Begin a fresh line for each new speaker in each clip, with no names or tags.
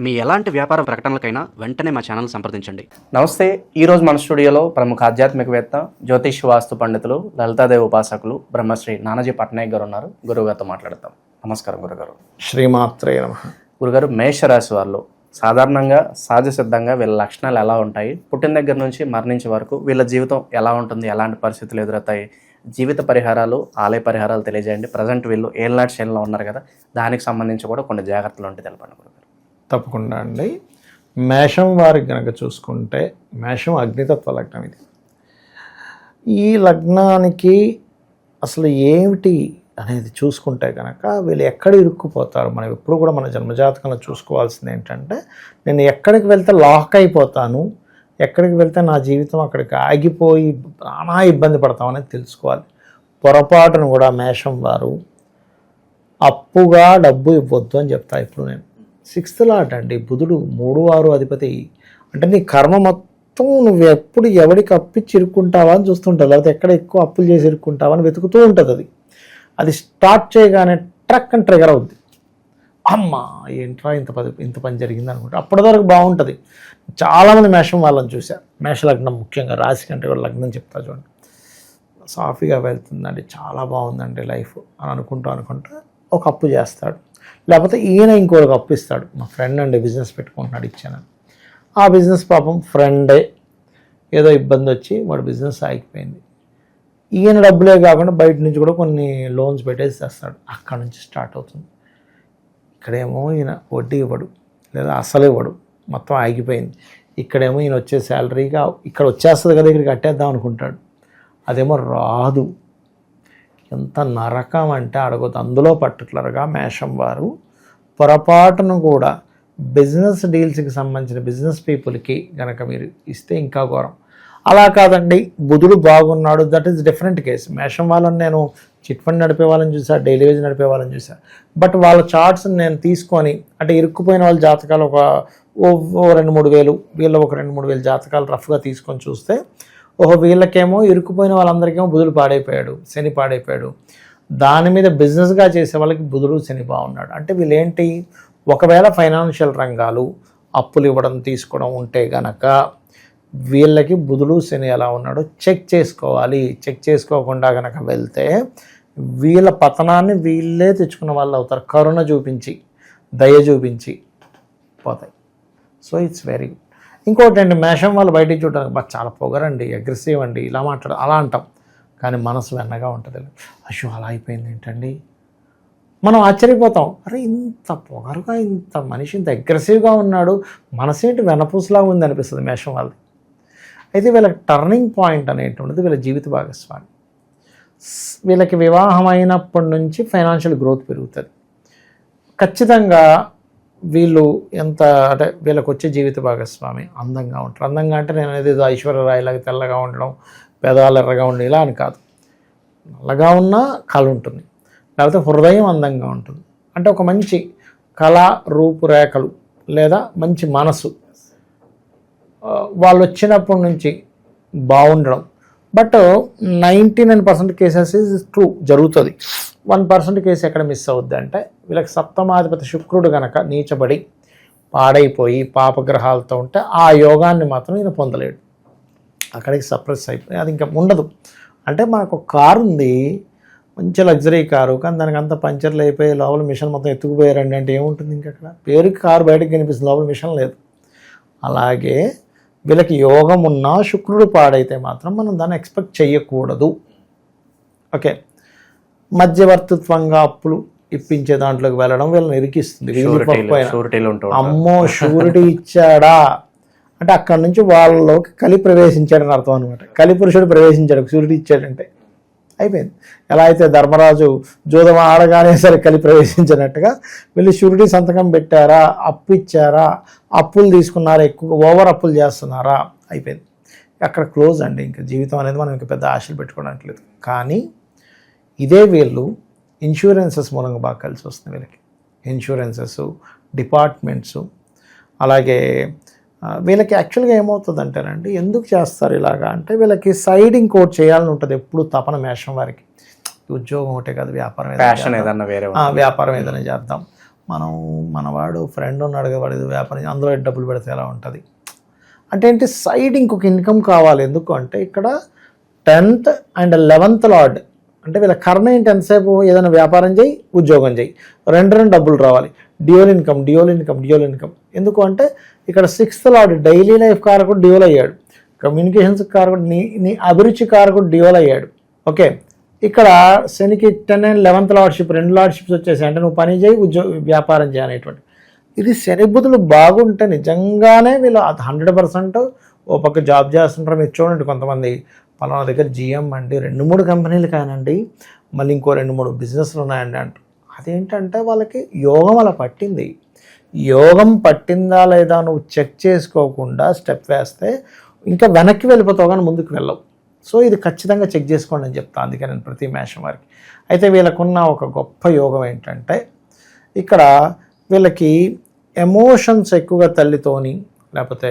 మీ ఎలాంటి వ్యాపార ప్రకటనలకైనా వెంటనే మా ఛానల్ సంప్రదించండి.
నమస్తే. ఈరోజు మన స్టూడియోలో ప్రముఖ ఆధ్యాత్మికవేత్త, జ్యోతిష్ వాస్తు పండితులు, లలితాదేవి ఉపాసకులు బ్రహ్మశ్రీ నానాజీ పట్నాయక్ గారు ఉన్నారు. గురుగారితో మాట్లాడతాం. నమస్కారం గురుగారు.
శ్రీమాత్రే నమః.
గురుగారు, మేషరాశి వాళ్ళు సాధారణంగా సహజ సిద్ధంగా వీళ్ళ లక్షణాలు ఎలా ఉంటాయి, పుట్టిన దగ్గర నుంచి మరణించే వరకు వీళ్ళ జీవితం ఎలా ఉంటుంది, ఎలాంటి పరిస్థితులు ఎదురవుతాయి, జీవిత పరిహారాలు, ఆలయ పరిహారాలు తెలియజేయండి. ప్రజెంట్ వీళ్ళు ఏళ్ళనాటి శైలిలో ఉన్నారు కదా, దానికి సంబంధించి కూడా కొన్ని జాగ్రత్తలు ఉంటే తెలపండి గురుగారు.
తప్పకుండా అండి. మేషం వారికి కనుక చూసుకుంటే, మేషం అగ్నితత్వ లగ్నం. ఇది ఈ లగ్నానికి అసలు ఏమిటి అనేది చూసుకుంటే కనుక వీళ్ళు ఎక్కడ ఇరుక్కుపోతారు, మనం ఎప్పుడు కూడా మన జన్మజాతకంలో చూసుకోవాల్సింది ఏంటంటే, నేను ఎక్కడికి వెళ్తే లాక్ అయిపోతాను, ఎక్కడికి వెళ్తే నా జీవితం అక్కడికి ఆగిపోయి నానా ఇబ్బంది పడతామనేది తెలుసుకోవాలి. పొరపాటును కూడా మేషం వారు అప్పుగా డబ్బు ఇవ్వద్దు అని చెప్తా. ఇప్పుడు నేను 6th లాట్ అండి, బుధుడు 3-6 అధిపతి. అంటే నీ కర్మ మొత్తం నువ్వు ఎప్పుడు ఎవడికి అప్పిచ్చి ఇరుక్కుంటావా అని చూస్తుంటావు, లేకపోతే ఎక్కడ ఎక్కువ అప్పులు చేసి ఇరుక్కుంటావా అని వెతుకుతూ ఉంటుంది. అది స్టార్ట్ చేయగానే ట్రక్ అని ట్రిగర్ అవుద్ది. అమ్మా ఏంట్రా ఇంత పని జరిగింది అనుకుంటా. అప్పటి వరకు బాగుంటుంది. చాలామంది మేషం వాళ్ళని చూశారు. మేష లగ్నం ముఖ్యంగా, రాశి కంటే కూడా లగ్నం చెప్తా చూడండి, సాఫీగా వెళ్తుందండి, చాలా బాగుందండి లైఫ్ అని అనుకుంటా ఒక అప్పు చేస్తాడు. లేకపోతే ఈయన ఇంకొక అప్పు ఇస్తాడు. మా ఫ్రెండ్ అండి బిజినెస్ పెట్టుకుంటున్నాడు, ఇచ్చాను. ఆ బిజినెస్ పాపం ఫ్రెండే ఏదో ఇబ్బంది వచ్చి వాడు బిజినెస్ ఆగిపోయింది. ఈయన డబ్బులే కాకుండా బయట నుంచి కూడా కొన్ని లోన్స్ పెట్టేసి తెస్తాడు. అక్కడ నుంచి స్టార్ట్ అవుతుంది. ఇక్కడేమో ఈయన వడ్డీ ఇవ్వడు, లేదా అసలు ఇవ్వడు, మొత్తం ఆగిపోయింది. ఇక్కడేమో ఈయన వచ్చే శాలరీగా ఇక్కడ వచ్చేస్తుంది కదా, ఇక్కడ కట్టేద్దాం అనుకుంటాడు, అదేమో రాదు. ఎంత నరకం అంటే అడగదు. అందులో పర్టికులర్గా మేషం వారు పొరపాటును కూడా బిజినెస్ డీల్స్కి సంబంధించిన బిజినెస్ పీపుల్కి కనుక మీరు ఇస్తే ఇంకా ఘోరం. అలా కాదండి, బుధుడు బాగున్నాడు, దట్ ఈస్ డిఫరెంట్ కేసు. మేషం వాళ్ళని నేను చిట్ ఫండ్ నడిపే వాళ్ళని చూసా, డైలీ వేజ్ నడిపే వాళ్ళని చూసా. బట్ వాళ్ళ చార్ట్స్ని నేను తీసుకొని, అంటే ఇరుక్కుపోయిన వాళ్ళ జాతకాలు ఒక 2-3 వేలు, వీళ్ళ ఒక 2-3 వేలు జాతకాలు రఫ్గా తీసుకొని చూస్తే, వీళ్ళకేమో ఇరుక్కుపోయిన వాళ్ళందరికేమో బుధుడు పాడైపోయాడు, శని పాడైపోయాడు. దాని మీద బిజినెస్గా చేసే వాళ్ళకి బుధుడు శని బాగున్నాడు. అంటే వీళ్ళేంటి, ఒకవేళ ఫైనాన్షియల్ రంగాలు అప్పులు ఇవ్వడం తీసుకోవడం ఉంటే గనక వీళ్ళకి బుధుడు శని ఎలా ఉన్నాడో చెక్ చేసుకోవాలి. చెక్ చేసుకోకుండా కనుక వెళ్తే వీళ్ళ పతనాన్ని వీళ్ళే తెచ్చుకున్న వాళ్ళు అవుతారు. కరుణ చూపించి, దయ చూపించి పోతాయి. So it's very good. ఇంకోటి అండి, మేషం వాళ్ళు బయటికి చూడడానికి చాలా పొగరండి, అగ్రెసివ్ అండి, ఇలా మాట్లాడు అలా అంటాం, కానీ మనసు వెన్నగా ఉంటుంది. అయ్యో అలా అయిపోయింది ఏంటండి, మనం ఆశ్చర్యపోతాం. అరే ఇంత పొగరుగా, ఇంత మనిషి ఇంత అగ్రెసివ్గా ఉన్నాడు, మనసేంటి వెనపూసలాగా ఉంది అనిపిస్తుంది మేషం వాళ్ళది. అయితే వీళ్ళకి టర్నింగ్ పాయింట్ అనేటువంటిది వీళ్ళ జీవిత భాగస్వామి. వీళ్ళకి వివాహం అయినప్పటి నుంచి ఫైనాన్షియల్ గ్రోత్ పెరుగుతుంది ఖచ్చితంగా. వీళ్ళు ఎంత అంటే వీళ్ళకి వచ్చే జీవిత భాగస్వామి అందంగా ఉంటారు. అందంగా అంటే నేను అనేది ఐశ్వర్యరాయిలాగా తెల్లగా ఉండడం, పెదాలు ఎర్రగా ఉండడం ఇలా అని కాదు. నల్లగా ఉన్న కళ ఉంటుంది, లేకపోతే హృదయం అందంగా ఉంటుంది. అంటే ఒక మంచి కళ, రూపురేఖలు లేదా మంచి మనసు వాళ్ళు వచ్చినప్పటి నుంచి బాగుండడం. బట్ 99% కేసెస్ ఇస్ ట్రూ, జరుగుతుంది. 1% కేసు ఎక్కడ మిస్ అవుద్ది అంటే, వీళ్ళకి సప్తమాధిపతి శుక్రుడు కనుక నీచబడి పాడైపోయి పాపగ్రహాలతో ఉంటే ఆ యోగాన్ని మాత్రం ఈయన పొందలేడు, అక్కడికి సప్రెస్ అయిపోయి అది ఇంకా ఉండదు. అంటే మనకు ఒక కారు ఉంది, మంచి లగ్జరీ కారు, కానీ దానికి అంతా పంచర్లు అయిపోయి లోపల మిషన్ మొత్తం ఎత్తుకుపోయారండి అంటే ఏముంటుంది ఇంకా అక్కడ? పేరుకి కారు బయటకు కనిపిస్తుంది, లోపల మిషన్ లేదు. అలాగే వీళ్ళకి యోగం ఉన్నా శుక్రుడు పాడైతే మాత్రం మనం దాన్ని ఎక్స్పెక్ట్ చేయకూడదు. ఓకే, మధ్యవర్తిత్వంగా అప్పులు ఇప్పించే దాంట్లోకి వెళ్ళడం వీళ్ళని ఇరికిస్తుంది. అమ్మో షూరిటీ ఇచ్చాడా అంటే అక్కడి నుంచి వాళ్ళలోకి కలి ప్రవేశించాడని అర్థం అనమాట. కలిపురుషుడు ప్రవేశించాడు, షూరిటీ ఇచ్చాడంటే అయిపోయింది. ఎలా అయితే ధర్మరాజు జోదం ఆడగానే సరే కలి ప్రవేశించినట్టుగా వీళ్ళు షూరిటీ సంతకం పెట్టారా, అప్పు ఇచ్చారా, అప్పులు తీసుకున్నారా, ఎక్కువ ఓవర్ అప్పులు చేస్తున్నారా, అయిపోయింది అక్కడ క్లోజ్ అండి. ఇంకా జీవితం అనేది మనం ఇంకా పెద్ద ఆశలు పెట్టుకోవడానికి లేదు. కానీ ఇదే వీళ్ళు ఇన్సూరెన్సెస్ మూలంగా బాగా కలిసి వస్తుంది వీళ్ళకి. ఇన్సూరెన్సెస్, డిపార్ట్మెంట్స్, అలాగే వీళ్ళకి యాక్చువల్గా ఏమవుతుందంటేనండి, ఎందుకు చేస్తారు ఇలాగా అంటే వీళ్ళకి సైడ్ ఇంకోటి చేయాలని ఉంటుంది ఎప్పుడు తపన మేషం వారికి. ఉద్యోగం ఒకటే కాదు, వ్యాపారం ఏదైనా చేద్దాం, మనవాడు ఫ్రెండ్ ఉన్నాడు కదా, వాడు ఏదో వ్యాపారం అందులో డబ్బులు పెడితే ఎలా ఉంటుంది అంటే ఏంటి, సైడ్ ఇంకొక ఇన్కమ్ కావాలి. ఎందుకు అంటే ఇక్కడ 10th and 11th లార్డ్ అంటే వీళ్ళ కర్ణ ఏంటి, ఎంతసేపు ఏదైనా వ్యాపారం చేయి, ఉద్యోగం చేయి, రెండు డబ్బులు రావాలి, డ్యూయల్ ఇన్కమ్. ఎందుకు అంటే ఇక్కడ 6th లార్డ్ డైలీ లైఫ్ కారకుడు డ్యూయల్ అయ్యాడు, కమ్యూనికేషన్స్ కారకుడు, నీ అభిరుచి కారకుడు డ్యూయల్ అయ్యాడు. ఓకే, ఇక్కడ శనికి 10 and 11th లార్డ్షిప్, 2 లార్డ్షిప్స్ వచ్చేసాయి అంటే నువ్వు పని చేయి, వ్యాపారం చేయి అనేటువంటి. ఇది శని బుధులు బాగుంటే నిజంగానే వీళ్ళు 100% ఓ పక్క జాబ్ చేస్తుంటారు. మీరు చూడండి, కొంతమంది పలానా దగ్గర జిఎం అండి, 2-3 కంపెనీలు కానండి, మళ్ళీ ఇంకో 2-3 బిజినెస్లు ఉన్నాయండి అంటారు. అదేంటంటే వాళ్ళకి యోగం అలా పట్టింది. యోగం పట్టిందా లేదా నువ్వు చెక్ చేసుకోకుండా స్టెప్ వేస్తే ఇంకా వెనక్కి వెళ్ళిపోతావు కానీ ముందుకు వెళ్ళవు. సో ఇది ఖచ్చితంగా చెక్ చేసుకోండి అని చెప్తాను. అందుకే నేను ప్రతి మేషం వారికి. అయితే వీళ్ళకున్న ఒక గొప్ప యోగం ఏంటంటే ఇక్కడ వీళ్ళకి ఎమోషన్స్ ఎక్కువగా తల్లితోని లేకపోతే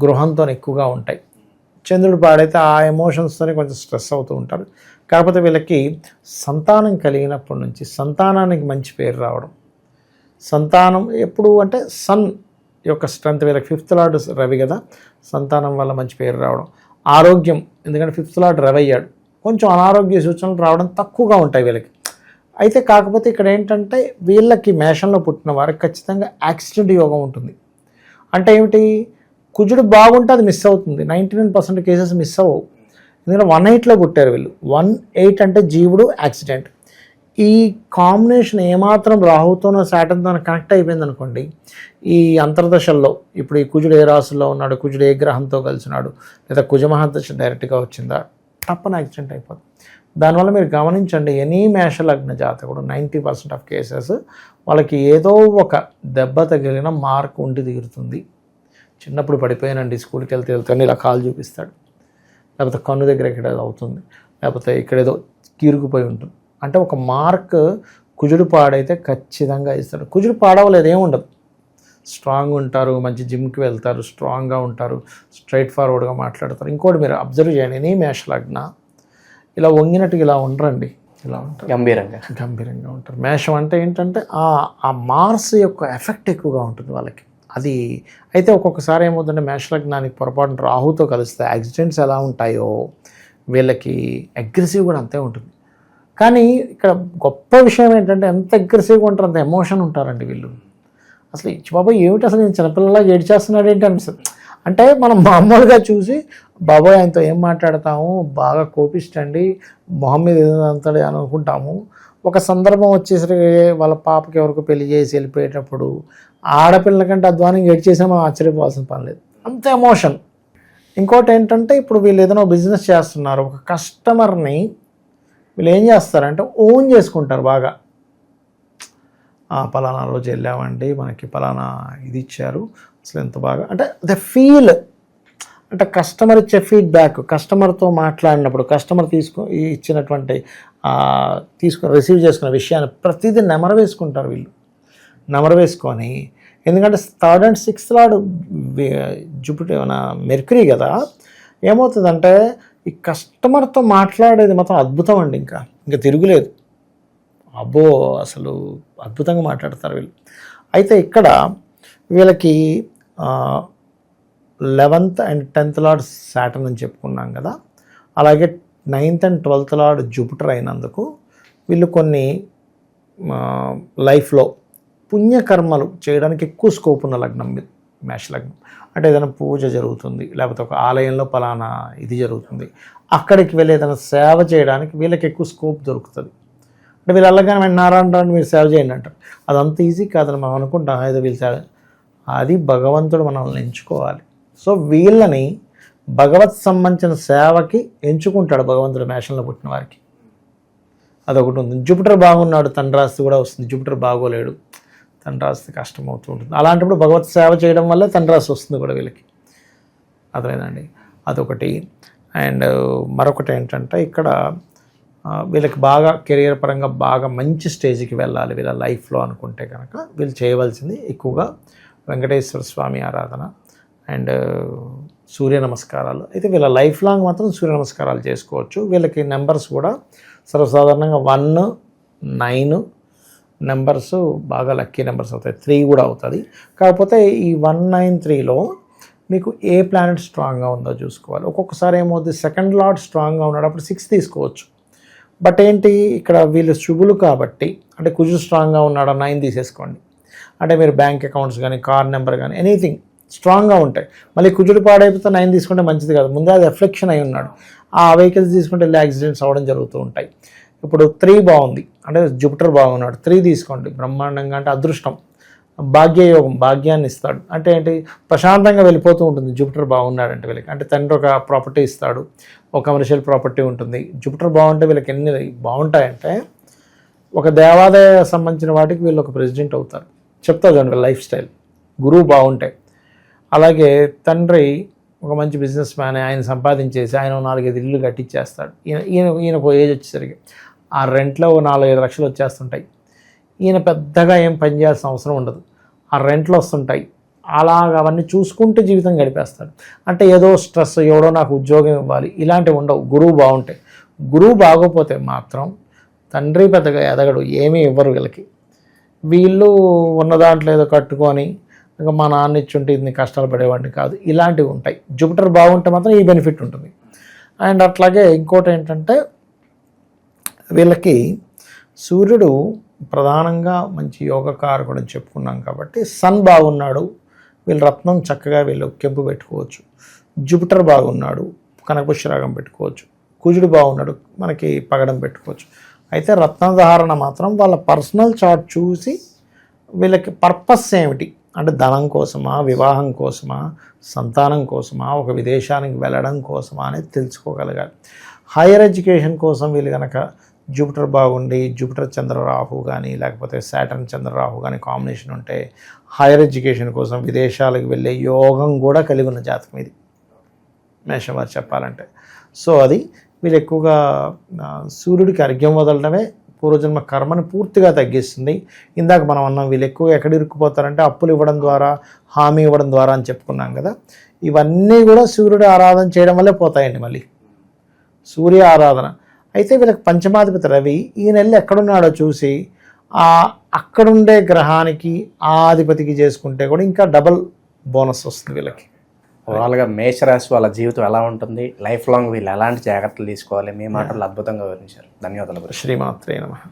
గృహంతో ఎక్కువగా ఉంటాయి. చంద్రుడు పాడైతే ఆ ఎమోషన్స్తోనే కొంచెం స్ట్రెస్ అవుతూ ఉంటారు. కాకపోతే వీళ్ళకి సంతానం కలిగినప్పటి నుంచి సంతానానికి మంచి పేరు రావడం, సంతానం ఎప్పుడు అంటే సన్ యొక్క స్ట్రెంత్, వీళ్ళకి 5th లార్డ్ రవి కదా, సంతానం వల్ల మంచి పేరు రావడం, ఆరోగ్యం, ఎందుకంటే 5th లార్డ్ రవి అయ్యాడు, కొంచెం అనారోగ్య సూచనలు రావడం తక్కువగా ఉంటాయి వీళ్ళకి. అయితే కాకపోతే ఇక్కడ ఏంటంటే వీళ్ళకి మేషంలో పుట్టిన వారికి ఖచ్చితంగా యాక్సిడెంట్ యోగం ఉంటుంది. అంటే ఏమిటి, కుజుడు బాగుంటే అది మిస్ అవుతుంది, 99% కేసెస్ మిస్ అవ్వవు. ఎందుకంటే 1/8లో పుట్టారు వీళ్ళు. 1/8 అంటే జీవుడు, యాక్సిడెంట్. ఈ కాంబినేషన్ ఏమాత్రం రాహుతోనో శాటర్న్తో కనెక్ట్ అయిపోయింది అనుకోండి, ఈ అంతర్దశల్లో ఇప్పుడు ఈ కుజుడు ఏ రాశిలో ఉన్నాడు, కుజుడు ఏ గ్రహంతో కలిసినాడు, లేదా కుజమహాదశ డైరెక్ట్గా వచ్చిందా, తప్పని యాక్సిడెంట్ అయిపోతుంది. దానివల్ల మీరు గమనించండి, ఎనీ మేషలగ్న జాతకుడు 90% ఆఫ్ కేసెస్ వాళ్ళకి ఏదో ఒక దెబ్బ తగిలిన మార్క్ ఉండి తీరుతుంది. చిన్నప్పుడు పడిపోయానండి, స్కూల్కి వెళ్తే ఇలా కాలు చూపిస్తాడు, లేకపోతే కన్ను దగ్గర ఇక్కడ అవుతుంది, లేకపోతే ఇక్కడ ఏదో కీరుకుపోయి ఉంటుంది. అంటే ఒక మార్క్ కుజుడు పాడైతే ఖచ్చితంగా ఇస్తాడు. కుజుడు పాడవలేదు, ఏముండదు, స్ట్రాంగ్ ఉంటారు, మంచి జిమ్కి వెళ్తారు, స్ట్రాంగ్గా ఉంటారు, స్ట్రైట్ ఫార్వర్డ్గా మాట్లాడతారు. ఇంకోటి మీరు అబ్జర్వ్ చేయండి, ఎనీ మేషలగ్న ఇలా వంగినట్టుగా ఇలా ఉండరండి, ఇలా ఉంటారు, గంభీరంగా ఉంటారు. మేషం అంటే ఏంటంటే ఆ మార్స్ యొక్క ఎఫెక్ట్ ఎక్కువగా ఉంటుంది వాళ్ళకి. అది అయితే ఒక్కొక్కసారి ఏమవుతుందంటే మేషలగ్నానికి పొరపాటున రాహుతో కలిస్తే యాక్సిడెంట్స్ ఎలా ఉంటాయో వీళ్ళకి అగ్రెసివ్ కూడా అంతే ఉంటుంది. కానీ ఇక్కడ గొప్ప విషయం ఏంటంటే ఎంత అగ్రెసివ్గా ఉంటారు, అంత ఎమోషన్ ఉంటారండి వీళ్ళు. అసలు బాబాయ్ ఏమిటి, అసలు నేను చిన్నపిల్లలా ఏడ్చేస్తున్నాడు ఏంటి అనిపిస్తుంది. అంటే మనం మామూలుగా చూసి బాబాయ్ ఆయనతో ఏం మాట్లాడతాము, బాగా కోపిస్టండి, మొహం మీద ఏదంతాడు అని అనుకుంటాము. ఒక సందర్భం వచ్చేసరికి వాళ్ళ పాపకి ఎవరికి పెళ్లి చేసి వెళ్ళిపోయేటప్పుడు ఆడపిల్లల కంటే అధ్వానంగా ఏడ్చేసా మనం ఆశ్చర్యపోవాల్సిన పని లేదు, అంత ఎమోషన్. ఇంకోటి ఏంటంటే ఇప్పుడు వీళ్ళు ఏదైనా బిజినెస్ చేస్తున్నారు, ఒక కస్టమర్ని వీళ్ళు ఏం చేస్తారంటే ఓన్ చేసుకుంటారు బాగా. పలానా రోజు వెళ్ళామండి, మనకి పలానా ఇది ఇచ్చారు, అసలు ఎంత బాగా అంటే ద ఫీల్. అంటే కస్టమర్ ఇచ్చే ఫీడ్బ్యాక్, కస్టమర్తో మాట్లాడినప్పుడు కస్టమర్ ఇచ్చినటువంటి రిసీవ్ చేసుకున్న విషయాన్ని ప్రతిదీ నెమరు వేసుకుంటారు వీళ్ళు. నెమరు వేసుకొని, ఎందుకంటే 3rd and 6th lord Jupiter mercury కదా, ఏమవుతుందంటే ఈ కస్టమర్తో మాట్లాడేది మాత్రం అద్భుతం అండి, ఇంకా తిరుగులేదు. అబ్బో అసలు అద్భుతంగా మాట్లాడతారు వీళ్ళు. అయితే ఇక్కడ వీళ్ళకి 11th and 10th lord Saturn అని చెప్పుకున్నాం కదా, అలాగే 9th and 12th lord Jupiter అయినందుకు వీళ్ళు కొన్ని లైఫ్లో పుణ్యకర్మలు చేయడానికి ఎక్కువ స్కోప్ ఉన్న లగ్నం మేషలగ్నం. అంటే ఏదైనా పూజ జరుగుతుంది, లేకపోతే ఒక ఆలయంలో పలానా ఇది జరుగుతుంది, అక్కడికి వెళ్ళి ఏదైనా సేవ చేయడానికి వీళ్ళకి ఎక్కువ స్కోప్ దొరుకుతుంది. అంటే వీళ్ళు వెళ్ళగానే నారాయణ మీరు సేవ చేయండి అంటారు, అదంత ఈజీ కాదని మనం అనుకుంటాం. ఏదో వీళ్ళు సేవ, అది భగవంతుడు మనల్ని ఎంచుకోవాలి. సో వీళ్ళని భగవత్ సంబంధించిన సేవకి ఎంచుకుంటాడు భగవంతుడు మేషంలో పుట్టిన వారికి. అదొకటి ఉంది. జూపిటర్ బాగున్నాడు, తండ్రాస్తి కూడా వస్తుంది. జూపిటర్ బాగోలేడు, తండ్రాస్తి కష్టం అవుతూ ఉంటుంది. అలాంటప్పుడు భగవత్ సేవ చేయడం వల్ల తండ్రాస్తి వస్తుంది కూడా వీళ్ళకి. అర్థమైందండి, అదొకటి. అండ్ మరొకటి ఏంటంటే ఇక్కడ వీళ్ళకి బాగా కెరియర్ పరంగా బాగా మంచి స్టేజ్కి వెళ్ళాలి వీళ్ళ లైఫ్లో అనుకుంటే కనుక వీళ్ళు చేయవలసింది ఎక్కువగా వెంకటేశ్వర స్వామి ఆరాధన అండ్ సూర్య నమస్కారాలు. అయితే వీళ్ళ లైఫ్ లాంగ్ మాత్రం సూర్య నమస్కారాలు చేసుకోవచ్చు. వీళ్ళకి నెంబర్స్ కూడా సర్వసాధారణంగా 1, 9, నెంబర్స్ బాగా లక్కీ నెంబర్స్ అవుతాయి. 3 కూడా అవుతుంది. కాకపోతే ఈ 193లో మీకు ఏ ప్లానెట్ స్ట్రాంగ్గా ఉందో చూసుకోవాలి. ఒక్కొక్కసారి ఏమవుతుంది, సెకండ్ లార్డ్ స్ట్రాంగ్గా ఉన్నాడు, అప్పుడు 6 తీసుకోవచ్చు. బట్ ఏంటి, ఇక్కడ వీళ్ళు శుభులు కాబట్టి, అంటే కుజుడు స్ట్రాంగ్గా ఉన్నాడు 9 తీసేసుకోండి. అంటే మీరు బ్యాంక్ అకౌంట్స్ కానీ, కార్ నెంబర్ కానీ, ఎనీథింగ్ స్ట్రాంగ్గా ఉంటాయి. మళ్ళీ కుజుడు పాడైపోతే 9 తీసుకుంటే మంచిది కాదు, ముందే అది రిఫ్లెక్షన్ అయి ఉన్నాడు. ఆ వెహికల్స్ తీసుకుంటే యాక్సిడెంట్స్ అవ్వడం జరుగుతూ ఉంటాయి. ఇప్పుడు 3 బాగుంది అంటే జూపిటర్ బాగున్నాడు, 3 తీసుకోండి. బ్రహ్మాండంగా అంటే అదృష్టం, భాగ్యయోగం, భాగ్యాన్ని ఇస్తాడు. అంటే ఏంటి, ప్రశాంతంగా వెళ్ళిపోతూ ఉంటుంది జూపిటర్ బాగున్నాడంటే వీళ్ళకి. అంటే తండ్రి ఒక ప్రాపర్టీ ఇస్తాడు, ఒక కమర్షియల్ ప్రాపర్టీ ఉంటుంది. జూపిటర్ బాగుంటే వీళ్ళకి ఎన్ని బాగుంటాయంటే, ఒక దేవాదాయ సంబంధించిన వాటికి వీళ్ళు ఒక ప్రెసిడెంట్ అవుతారు. చెప్తా చూడండి లైఫ్ స్టైల్. గురువు బాగుంటాయి. అలాగే తండ్రి ఒక మంచి బిజినెస్ మ్యాన్, ఆయన సంపాదించేసి ఆయన 4-5 ఇల్లు కట్టించేస్తాడు. ఈయనకు ఏజ్ వచ్చేసరికి ఆ రెంట్లో 4-5 లక్షలు వచ్చేస్తుంటాయి. ఈయన పెద్దగా ఏం పని చేయాల్సిన అవసరం ఉండదు, ఆ రెంట్లు వస్తుంటాయి. అలాగ అవన్నీ చూసుకుంటూ జీవితం గడిపేస్తాడు. అంటే ఏదో స్ట్రెస్, ఎవడో నాకు ఉద్యోగం ఇవ్వాలి, ఇలాంటివి ఉండవు. గురువు బాగుంటాయి. గురువు బాగోపోతే మాత్రం తండ్రి పెద్దగా ఎదగడు, ఏమీ ఇవ్వరు వీళ్ళకి. వీళ్ళు ఉన్న దాంట్లో ఏదో కట్టుకొని, ఇంకా మా నాన్న ఇచ్చుంటే ఇన్ని కష్టాలు పడేవాడిని కాదు, ఇలాంటివి ఉంటాయి. జూపిటర్ బాగుంటే మాత్రం ఈ బెనిఫిట్ ఉంటుంది. అండ్ అట్లాగే ఇంకోటి ఏంటంటే, వీళ్ళకి సూర్యుడు ప్రధానంగా మంచి యోగకారకుడు అని చెప్పుకున్నాం కాబట్టి, సన్ బాగున్నాడు, వీళ్ళు రత్నం చక్కగా వీళ్ళు కెంపు పెట్టుకోవచ్చు. జూపిటర్ బాగున్నాడు, కనకపుష్యరాగం పెట్టుకోవచ్చు. కుజుడు బాగున్నాడు, మనకి పగడం పెట్టుకోవచ్చు. అయితే రత్నధారణ మాత్రం వాళ్ళ పర్సనల్ చార్ట్ చూసి వీళ్ళకి పర్పస్ ఏమిటి అంటే, ధనం కోసమా, వివాహం కోసమా, సంతానం కోసమా, ఒక విదేశానికి వెళ్ళడం కోసమా అనేది తెలుసుకోగలగాలి. హైయర్ ఎడ్యుకేషన్ కోసం వీళ్ళు కనుక జూపిటర్ బాగుండి, జూపిటర్ చంద్రరాహు కానీ, లేకపోతే సాటర్న్ చంద్రరాహు కానీ కాంబినేషన్ ఉంటే హైయర్ ఎడ్యుకేషన్ కోసం విదేశాలకు వెళ్ళే యోగం కూడా కలిగి ఉన్న జాతకం ఇది, మేషం వారు చెప్పాలంటే. సో అది వీళ్ళు ఎక్కువగా సూర్యుడికి అర్ఘ్యం వదలడమే పూర్వజన్మ కర్మని పూర్తిగా తగ్గిస్తుంది. ఇందాక మనం అన్నాం, వీళ్ళు ఎక్కువ ఎక్కడ ఇరుక్కుపోతారంటే అప్పులు ఇవ్వడం ద్వారా, హామీ ఇవ్వడం ద్వారా అని చెప్పుకున్నాం కదా. ఇవన్నీ కూడా సూర్యుడు ఆరాధన చేయడం వల్లే పోతాయండి. మళ్ళీ సూర్య ఆరాధన అయితే వీళ్ళకి పంచమాధిపతి రవి ఈ నెల ఎక్కడున్నాడో చూసి అక్కడుండే గ్రహానికి ఆ అధిపతికి చేసుకుంటే కూడా ఇంకా డబల్ బోనస్ వస్తుంది వీళ్ళకి.
ఓవరాల్గా మేషరాశి వాళ్ళ జీవితం ఎలా ఉంటుంది, లైఫ్ లాంగ్ వీళ్ళు ఎలాంటి జాగ్రత్తలు తీసుకోవాలి, మీ మాటలు అద్భుతంగా వివరించారు. ధన్యవాదాలు.
శ్రీమాత్రే నమః.